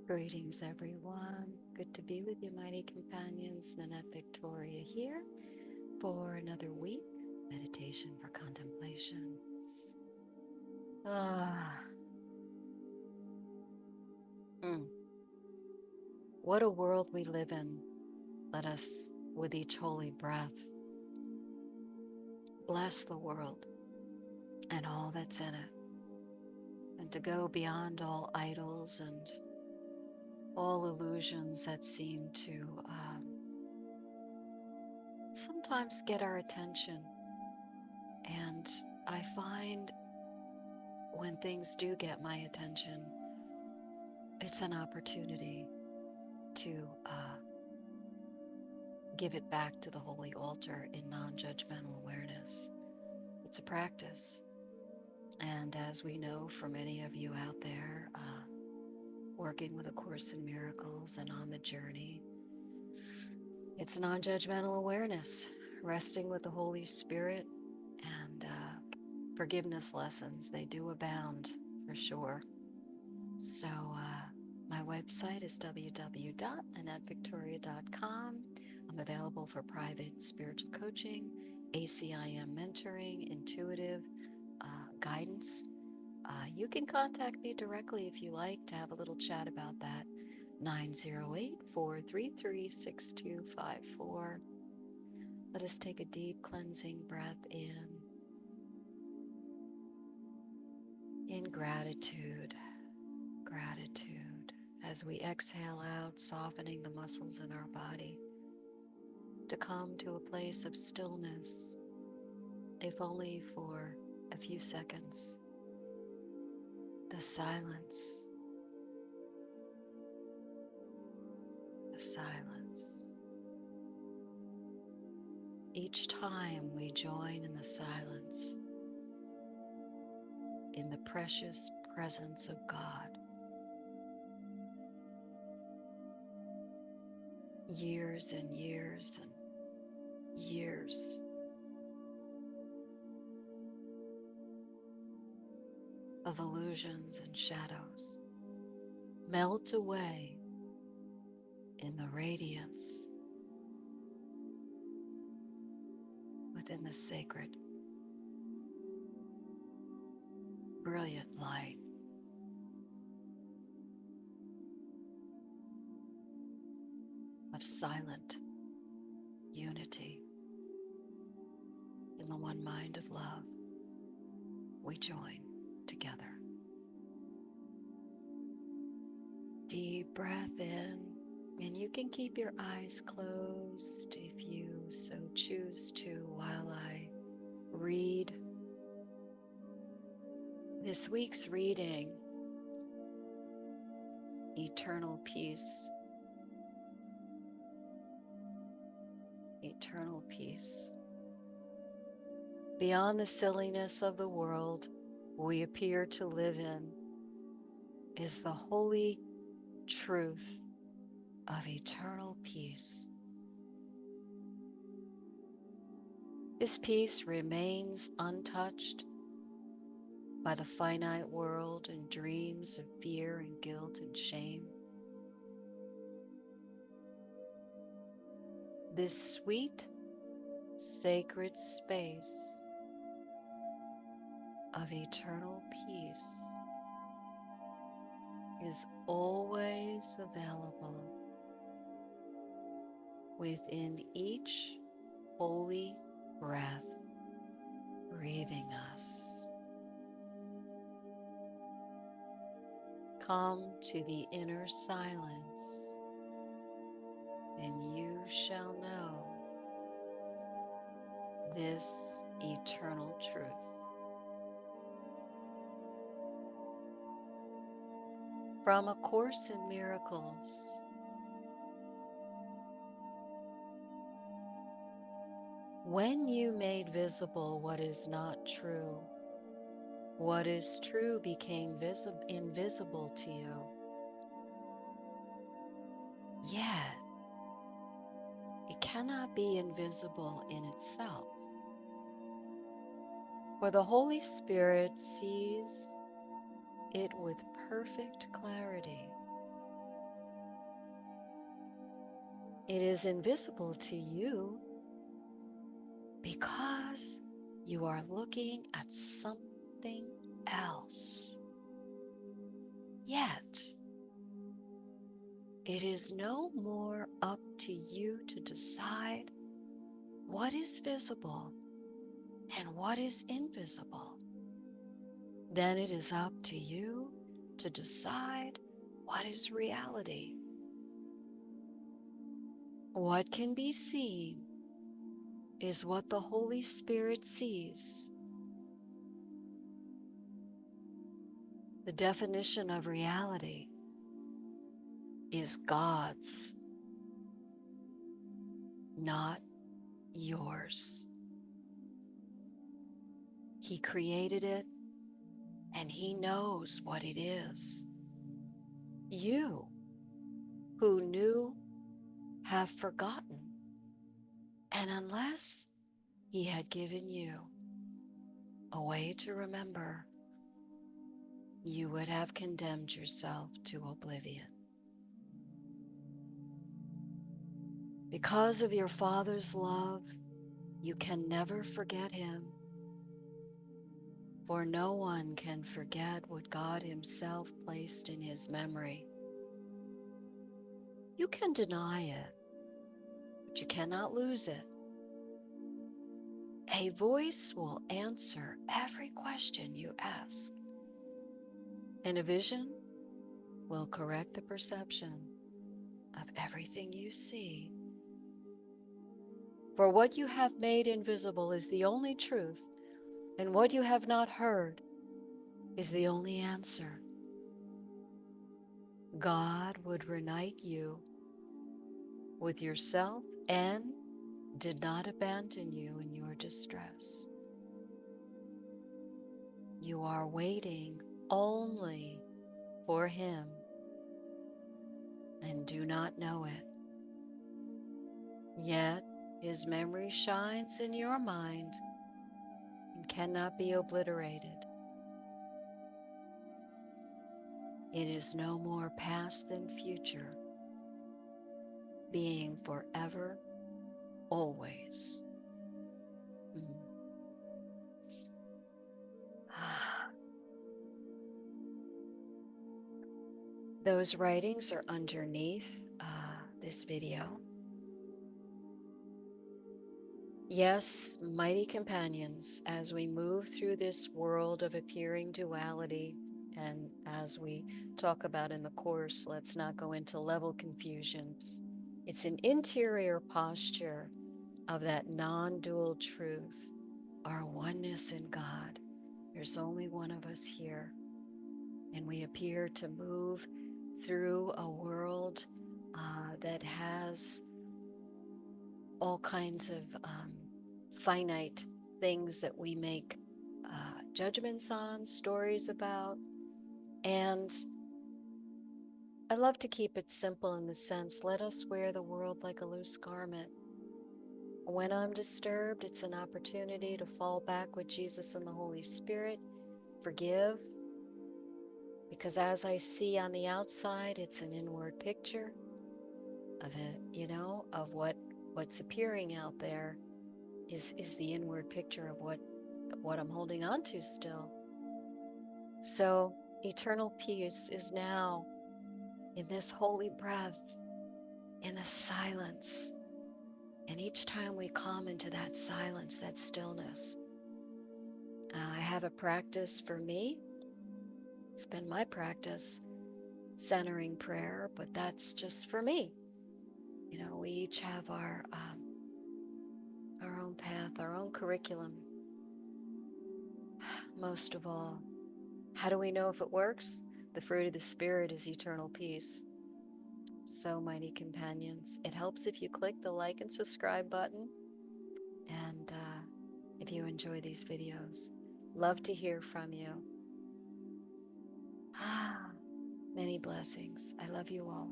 Greetings, everyone. Good to be with you, mighty companions. Nanette Victoria here for another week. Meditation for contemplation. Ah, mm, what a world we live in. Let us, with each holy breath, bless the world and all that's in it, and to go beyond all idols and all illusions that seem to sometimes get our attention. And I find when things do get my attention, it's an opportunity to give it back to the holy altar in non-judgmental awareness. It's a practice. And as we know for many of you out there working with A Course in Miracles and on the journey, it's non-judgmental awareness, resting with the Holy Spirit, and forgiveness lessons. They do abound for sure. So my website is www.nanettvictoria.com. I'm available for private spiritual coaching, ACIM mentoring, intuitive guidance. You can contact me directly if you like to have a little chat about that. 908-433-6254. Let us take a deep cleansing breath in gratitude. Gratitude. As we exhale out, softening the muscles in our body to come to a place of stillness, if only for a few seconds. The silence. The silence. Each time we join in the silence, in the precious presence of God, years and years and years of illusions and shadows melt away in the radiance within the sacred, brilliant light. Of silent unity in the one mind of love. We join together. Deep breath in, and you can keep your eyes closed if you so choose to while I read this week's reading, Eternal Peace. Eternal peace. Beyond the silliness of the world we appear to live in is the holy truth of eternal peace. This peace remains untouched by the finite world and dreams of fear and guilt and shame. This sweet, sacred space of eternal peace is always available within each holy breath, breathing us. Come to the inner silence, and you shall know this eternal truth. From A Course in Miracles. When you made visible what is not true, what is true became invisible to you. Yet, it cannot be invisible in itself. For the Holy Spirit sees it with perfect clarity. It is invisible to you because you are looking at something else. Yet, it is no more up to you to decide what is visible and what is invisible than it is up to you to decide what is reality. What can be seen is what the Holy Spirit sees. The definition of reality is God's, not yours. He created it and He knows what it is. You, who knew, have forgotten. And unless He had given you a way to remember, you would have condemned yourself to oblivion. Because of your Father's love, you can never forget Him, for no one can forget what God Himself placed in His memory. You can deny it, but you cannot lose it. A voice will answer every question you ask, and a vision will correct the perception of everything you see. For what you have made invisible is the only truth, and what you have not heard is the only answer. God would reunite you with yourself and did not abandon you in your distress. You are waiting only for Him and do not know it. Yet His memory shines in your mind and cannot be obliterated. It is no more past than future, being forever, always. Those writings are underneath this video. Yes, mighty companions, as we move through this world of appearing duality, and as we talk about in the course, let's not go into level confusion. It's an interior posture of that non-dual truth, our oneness in God. There's only one of us here, and we appear to move through a world that has all kinds of finite things that we make judgments on, stories about. And I love to keep it simple in the sense, let us wear the world like a loose garment. When I'm disturbed, it's an opportunity to fall back with Jesus and the Holy Spirit, forgive, because as I see on the outside, it's an inward picture of it, of what's appearing out there is the inward picture of what I'm holding on to still. So eternal peace is now in this holy breath, in the silence. And each time we come into that silence, that stillness, I have a practice for me. It's been my practice, centering prayer, but that's just for me. We each have our own path, our own curriculum. Most of all, how do we know if it works? The fruit of the Spirit is eternal peace. So, mighty companions, it helps if you click the like and subscribe button. And if you enjoy these videos, love to hear from you. Many blessings. I love you all.